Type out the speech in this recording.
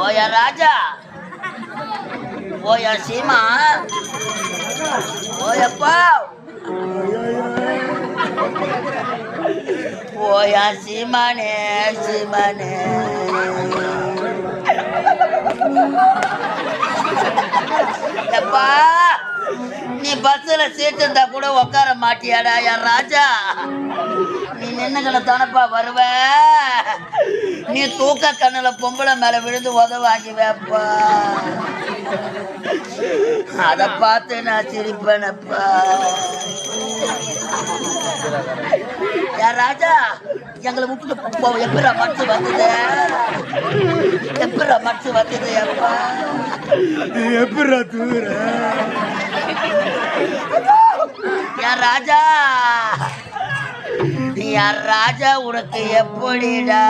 ஓயா ராஜா, ஓயா சீமா, ஓயப்பா, ஓயா சீமானே சீமானே. எப்பா நீ பஸ்ல சீட்டு இருந்தா கூட உட்கார மாட்டியாடா யார் ராஜா? நீ நின்னுக்கிட்ட தானப்பா வருவ. நீ தூக்க கண்ணுல பொம்பளை மேல விழுந்து உதவாங்கிவேப்பா. அத பார்த்து நான் சிரிப்பேனப்பா. யார் ராஜா எங்களை விட்டுட்டு எப்படா மனசு வந்தது? எப்படா மனசு வந்தது? அப்பா எப்படா தூர யார் ராஜா? யார் ராஜா உனக்கு எப்படிடா